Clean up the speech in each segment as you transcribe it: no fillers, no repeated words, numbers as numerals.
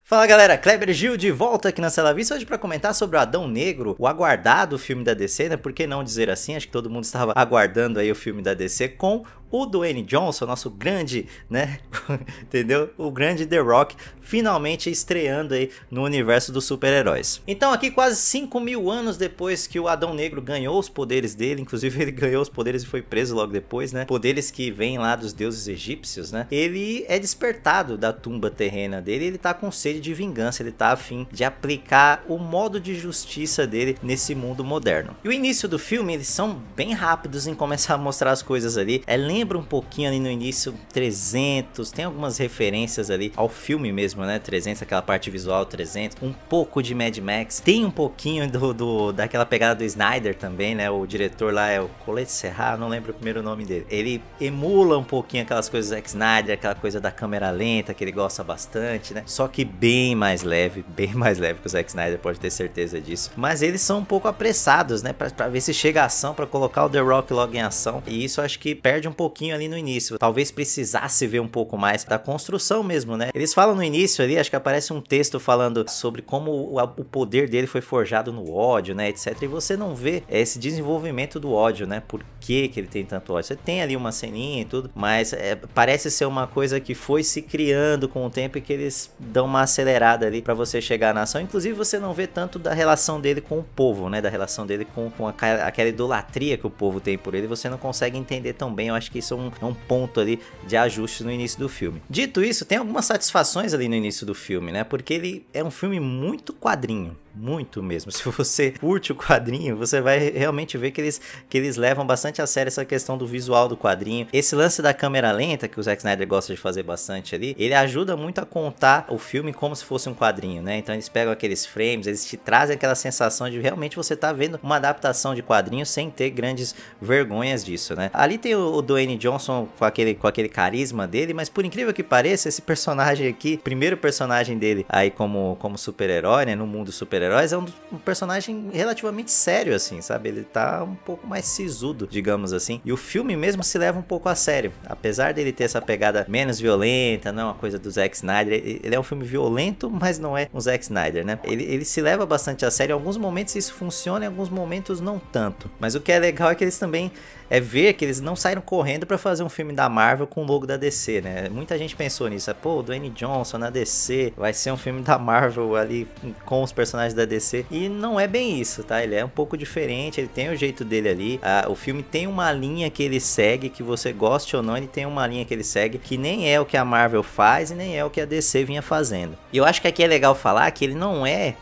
Fala galera, Kleber Gil de volta aqui na Sala Vista hoje para comentar sobre o Adão Negro, o aguardado filme da DC, né? Por que não dizer assim? Acho que todo mundo estava aguardando aí o filme da DC com o Dwayne Johnson, nosso grande, né? Entendeu? O grande The Rock, finalmente estreando aí no universo dos super-heróis. Então aqui quase 5.000 anos depois que o Adão Negro ganhou os poderes dele, inclusive ele ganhou os poderes e foi preso logo depois, né? Poderes que vêm lá dos deuses egípcios, né? Ele é despertado da tumba terrena dele, ele tá com sede de vingança, ele tá a fim de aplicar o modo de justiça dele nesse mundo moderno. E o início do filme, eles são bem rápidos em começar a mostrar as coisas ali, lembra um pouquinho ali no início 300, tem algumas referências ali ao filme mesmo, né, 300, aquela parte visual 300, um pouco de Mad Max, tem um pouquinho daquela pegada do Snyder também, né, o diretor lá é o Colette Serra, não lembro o primeiro nome dele, ele emula um pouquinho aquelas coisas do Zack Snyder, aquela coisa da câmera lenta que ele gosta bastante, né, só que bem mais leve que o Zack Snyder, pode ter certeza disso, mas eles são um pouco apressados, né, pra ver se chega a ação, pra colocar o The Rock logo em ação, e isso acho que perde um pouquinho ali no início, talvez precisasse ver um pouco mais da construção mesmo, né, eles falam no início ali, acho que aparece um texto falando sobre como o poder dele foi forjado no ódio, né, etc, e você não vê esse desenvolvimento do ódio, né, por que ele tem tanto ódio, você tem ali uma ceninha e tudo, mas parece ser uma coisa que foi se criando com o tempo e que eles dão uma acelerada ali pra você chegar na ação, inclusive você não vê tanto da relação dele com o povo, né, da relação dele com aquela idolatria que o povo tem por ele, você não consegue entender tão bem, eu acho que isso é um ponto ali de ajuste no início do filme. Dito isso, tem algumas satisfações ali no início do filme, né, porque ele é um filme muito quadrinho, muito mesmo. Se você curte o quadrinho, você vai realmente ver que eles levam bastante a sério essa questão do visual do quadrinho. Esse lance da câmera lenta, que o Zack Snyder gosta de fazer bastante ali, ele ajuda muito a contar o filme como se fosse um quadrinho, né? Então eles pegam aqueles frames, eles te trazem aquela sensação de realmente você tá vendo uma adaptação de quadrinho sem ter grandes vergonhas disso, né? Ali tem o Dwayne Johnson com aquele carisma dele, mas por incrível que pareça, esse personagem aqui, primeiro personagem dele aí como super-herói, né? No mundo super-herói, é um personagem relativamente sério, assim, sabe? Ele tá um pouco mais sisudo, digamos assim. E o filme mesmo se leva um pouco a sério. Apesar dele ter essa pegada menos violenta, não é uma coisa do Zack Snyder. Ele é um filme violento, mas não é um Zack Snyder, né? Ele se leva bastante a sério. Em alguns momentos isso funciona, em alguns momentos não tanto. Mas o que é legal é que eles também... ver que eles não saíram correndo pra fazer um filme da Marvel com o logo da DC, né? Muita gente pensou nisso. Pô, o Dwayne Johnson na DC vai ser um filme da Marvel ali com os personagens da DC. E não é bem isso, tá? Ele é um pouco diferente, ele tem o jeito dele ali. O filme tem uma linha que ele segue, que você goste ou não, ele tem uma linha que ele segue, que nem é o que a Marvel faz e nem é o que a DC vinha fazendo. E eu acho que aqui é legal falar que ele não é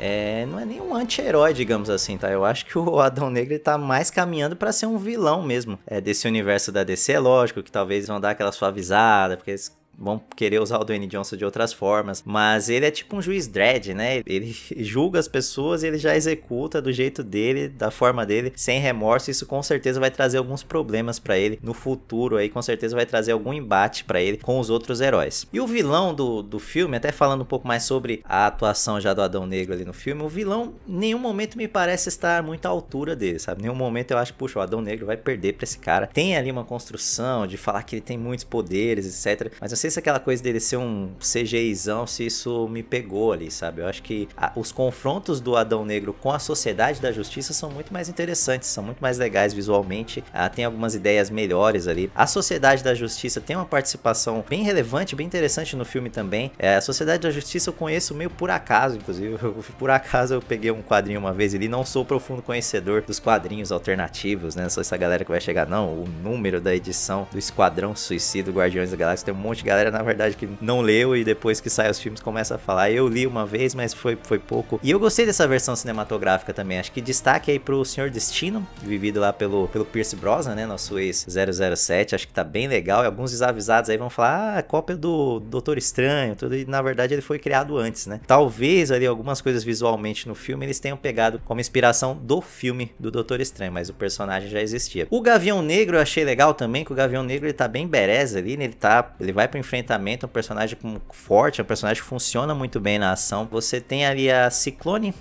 nem um anti-herói, digamos assim, tá? Eu acho que o Adão Negro ele tá mais caminhando pra ser um vilão mesmo. Desse universo da DC, é lógico que talvez vão dar aquela suavizada, porque eles vão querer usar o Dwayne Johnson de outras formas, mas ele é tipo um juiz Dredd, né? Ele julga as pessoas e ele já executa do jeito dele, da forma dele, sem remorso. Isso com certeza vai trazer alguns problemas pra ele no futuro aí, com certeza vai trazer algum embate pra ele com os outros heróis. E o vilão do filme, até falando um pouco mais sobre a atuação já do Adão Negro ali no filme, o vilão em nenhum momento me parece estar muito à altura dele, sabe? Em nenhum momento eu acho, puxa, o Adão Negro vai perder pra esse cara. Tem ali uma construção de falar que ele tem muitos poderes, etc, mas eu sei se aquela coisa dele ser um CGIzão, se isso me pegou ali, sabe? Eu acho que os confrontos do Adão Negro com a Sociedade da Justiça são muito mais interessantes, são muito mais legais visualmente, tem algumas ideias melhores ali. A Sociedade da Justiça tem uma participação bem relevante, bem interessante no filme também. A Sociedade da Justiça eu conheço meio por acaso, inclusive, por acaso eu peguei um quadrinho uma vez ali, não sou profundo conhecedor dos quadrinhos alternativos, né? Não sou essa galera que vai chegar, não, o número da edição do Esquadrão Suicida, Guardiões da Galáxia, tem um monte de galera, na verdade, que não leu e depois que sai os filmes começa a falar. Eu li uma vez, mas foi pouco. E eu gostei dessa versão cinematográfica também. Acho que destaque aí pro Senhor Destino, vivido lá pelo Pierce Brosnan, né? Nosso ex-007. Acho que tá bem legal. E alguns desavisados aí vão falar, cópia do Doutor Estranho, tudo. E na verdade ele foi criado antes, né? Talvez ali algumas coisas visualmente no filme eles tenham pegado como inspiração do filme do Doutor Estranho, mas o personagem já existia. O Gavião Negro eu achei legal também, que o Gavião Negro ele tá bem badass ali, né? Ele vai pro enfrentamento, é um personagem forte, é um personagem que funciona muito bem na ação. Você tem ali a Ciclone,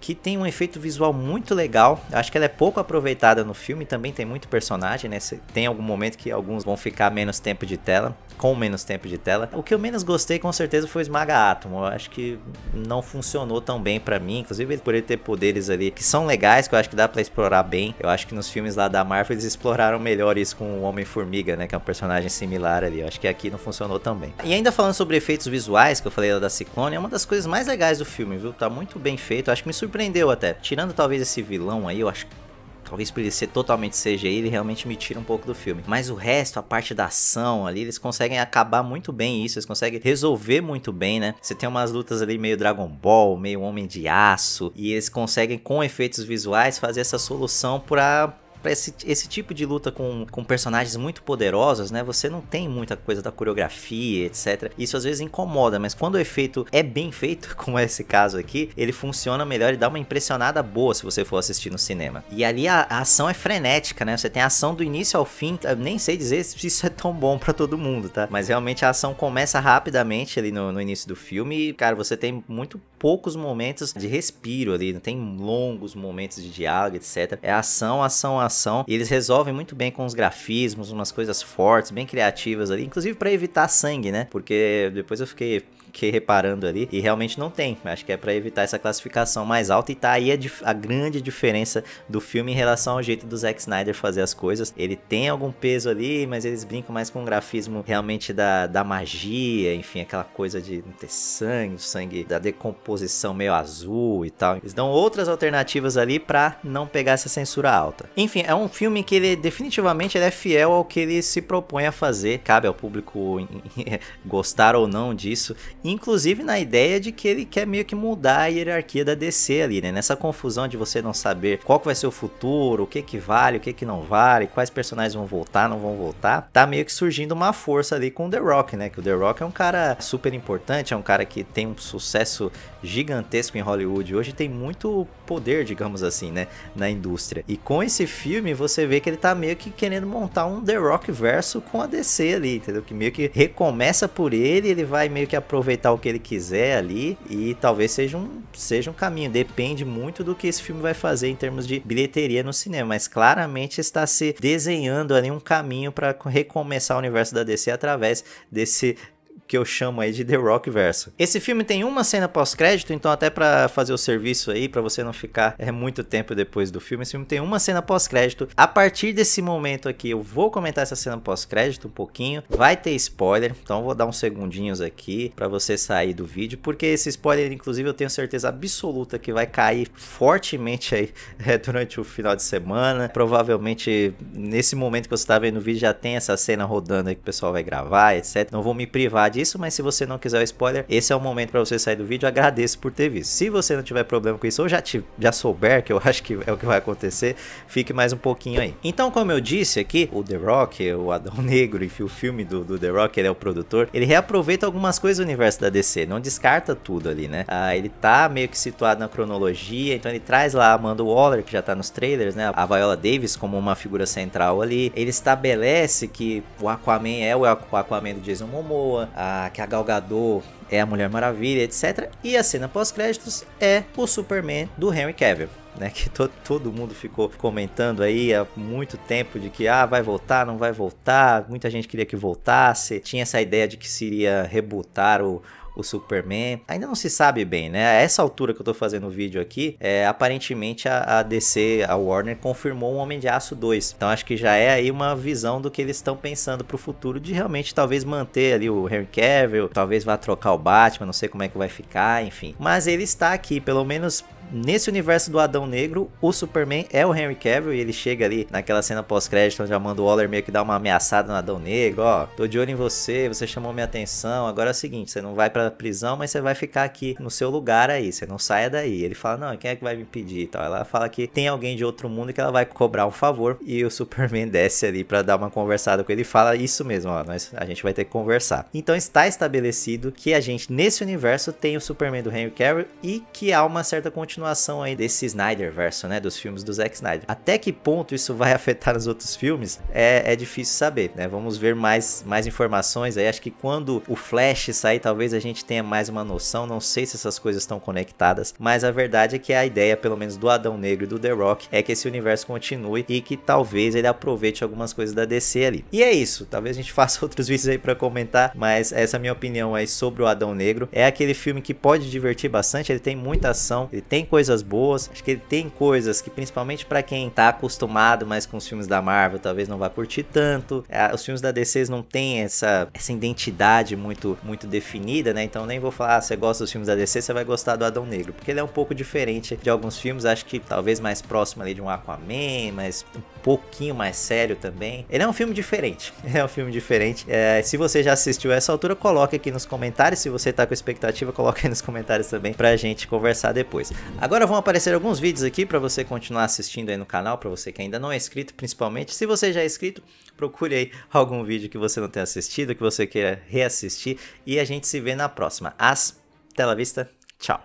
que tem um efeito visual muito legal. Acho que ela é pouco aproveitada no filme, também tem muito personagem, né? Tem algum momento que alguns vão ficar menos tempo de tela. com menos tempo de tela. O que eu menos gostei com certeza foi o Esmaga Átomo. Eu acho que não funcionou tão bem pra mim, inclusive por ele ter poderes ali que são legais, que eu acho que dá pra explorar bem. Eu acho que nos filmes lá da Marvel eles exploraram melhor isso com o Homem-Formiga, né, que é um personagem similar ali. Eu acho que aqui não funcionou tão bem. E ainda falando sobre efeitos visuais, que eu falei lá da Ciclone, é uma das coisas mais legais do filme, viu? Tá muito bem feito, eu acho que me surpreendeu até. Tirando talvez esse vilão aí, eu acho que talvez por ele ser totalmente CGI, ele realmente me tira um pouco do filme. Mas o resto, a parte da ação ali, eles conseguem acabar muito bem isso. Eles conseguem resolver muito bem, né? Você tem umas lutas ali meio Dragon Ball, meio Homem de Aço. E eles conseguem, com efeitos visuais, fazer essa solução pra esse tipo de luta com personagens muito poderosos, né? Você não tem muita coisa da coreografia, etc. Isso às vezes incomoda, mas quando o efeito é bem feito, como é esse caso aqui, ele funciona melhor e dá uma impressionada boa se você for assistir no cinema. E ali a ação é frenética, né? Você tem a ação do início ao fim. Eu nem sei dizer se isso é tão bom pra todo mundo, tá? Mas realmente a ação começa rapidamente ali no início do filme e, cara, você tem muito poucos momentos de respiro ali, não tem longos momentos de diálogo, etc. É ação, ação, ação. E eles resolvem muito bem com os grafismos, umas coisas fortes, bem criativas ali, inclusive pra evitar sangue, né? Porque depois eu fiquei reparando ali e realmente não tem. Acho que é pra evitar essa classificação mais alta e tá aí a grande diferença do filme em relação ao jeito do Zack Snyder fazer as coisas. Ele tem algum peso ali, mas eles brincam mais com o grafismo realmente da magia, enfim, aquela coisa de não ter sangue, o sangue da decomposição meio azul e tal. Eles dão outras alternativas ali pra não pegar essa censura alta. Enfim, é um filme que ele definitivamente ele é fiel ao que ele se propõe a fazer. Cabe ao público gostar ou não disso. Inclusive na ideia de que ele quer meio que mudar a hierarquia da DC ali, né? Nessa confusão de você não saber qual que vai ser o futuro, o que que vale, o que que não vale, quais personagens vão voltar, não vão voltar. Tá meio que surgindo uma força ali com o The Rock, né? Que o The Rock é um cara super importante, é um cara que tem um sucesso gigantesco em Hollywood. Hoje tem muito poder, digamos assim, né? Na indústria. E com esse filme você vê que ele tá meio que querendo montar um The Rock verso com a DC ali, entendeu? Que meio que recomeça por ele vai meio que aproveitar o que ele quiser ali e talvez seja um caminho, depende muito do que esse filme vai fazer em termos de bilheteria no cinema, mas claramente está se desenhando ali um caminho para recomeçar o universo da DC através desse que eu chamo aí de The Rock verso. Esse filme tem uma cena pós-crédito, então até pra fazer o serviço aí, pra você não ficar muito tempo depois do filme, esse filme tem uma cena pós-crédito. A partir desse momento aqui, eu vou comentar essa cena pós-crédito um pouquinho, vai ter spoiler, então eu vou dar uns segundinhos aqui pra você sair do vídeo, porque esse spoiler, inclusive, eu tenho certeza absoluta que vai cair fortemente aí durante o final de semana. Provavelmente, nesse momento que você tá vendo o vídeo, já tem essa cena rodando aí que o pessoal vai gravar, etc. Não vou me privar disso, mas se você não quiser o spoiler, esse é o momento para você sair do vídeo. Agradeço por ter visto. Se você não tiver problema com isso ou já souber, que eu acho que é o que vai acontecer, fique mais um pouquinho aí. Então, como eu disse aqui, o The Rock, o Adão Negro, enfim, o filme do The Rock, ele é o produtor, ele reaproveita algumas coisas do universo da DC, não descarta tudo ali, né? Ele tá meio que situado na cronologia, então ele traz lá a Amanda Waller, que já tá nos trailers, né? A Viola Davis como uma figura central ali. Ele estabelece que o Aquaman é o Aquaman do Jason Momoa, que a Gal Gadot é a Mulher Maravilha, etc. E a cena pós-créditos é o Superman do Henry Cavill, né? Que todo mundo ficou comentando aí há muito tempo de que vai voltar, não vai voltar. Muita gente queria que voltasse. Tinha essa ideia de que se iria rebootar o Superman. Ainda não se sabe bem, né? A essa altura que eu tô fazendo o vídeo aqui, aparentemente a DC, a Warner, confirmou um Homem de Aço 2. Então acho que já é aí uma visão do que eles estão pensando pro futuro, de realmente talvez manter ali o Henry Cavill, talvez vá trocar o Batman, não sei como é que vai ficar, enfim. Mas ele está aqui, pelo menos nesse universo do Adão Negro, o Superman é o Henry Cavill, e ele chega ali naquela cena pós-crédito onde a Amanda Waller meio que dá uma ameaçada no Adão Negro, tô de olho em você, você chamou minha atenção, agora é o seguinte, você não vai pra prisão, mas você vai ficar aqui no seu lugar aí, você não saia daí. Ele fala, não, quem é que vai me impedir e tal. Ela fala que tem alguém de outro mundo que ela vai cobrar um favor, e o Superman desce ali pra dar uma conversada com ele e fala isso mesmo, a gente vai ter que conversar. Então está estabelecido que a gente, nesse universo, tem o Superman do Henry Cavill e que há uma certa continuidade continuação aí desse Snyderverse, né, dos filmes do Zack Snyder. Até que ponto isso vai afetar os outros filmes é difícil saber, né? Vamos ver mais informações aí. Acho que quando o Flash sair, talvez a gente tenha mais uma noção. Não sei se essas coisas estão conectadas, mas a verdade é que a ideia, pelo menos do Adão Negro e do The Rock, é que esse universo continue e que talvez ele aproveite algumas coisas da DC ali. E é isso, talvez a gente faça outros vídeos aí pra comentar, mas essa é a minha opinião aí sobre o Adão Negro. É aquele filme que pode divertir bastante, ele tem muita ação, ele tem coisas boas, acho que ele tem coisas que principalmente pra quem tá acostumado mais com os filmes da Marvel, talvez não vá curtir tanto. Os filmes da DC não tem essa identidade muito definida, né? Então nem vou falar, você gosta dos filmes da DC, você vai gostar do Adão Negro, porque ele é um pouco diferente de alguns filmes, acho que talvez mais próximo ali de um Aquaman, mas um pouquinho mais sério também. Ele é um filme diferente, se você já assistiu a essa altura, coloca aqui nos comentários, se você tá com expectativa, coloca aí nos comentários também pra gente conversar depois. Agora vão aparecer alguns vídeos aqui pra você continuar assistindo aí no canal, pra você que ainda não é inscrito, principalmente. Se você já é inscrito, procure aí algum vídeo que você não tenha assistido, que você queira reassistir, e a gente se vê na próxima. Até la vista, tchau!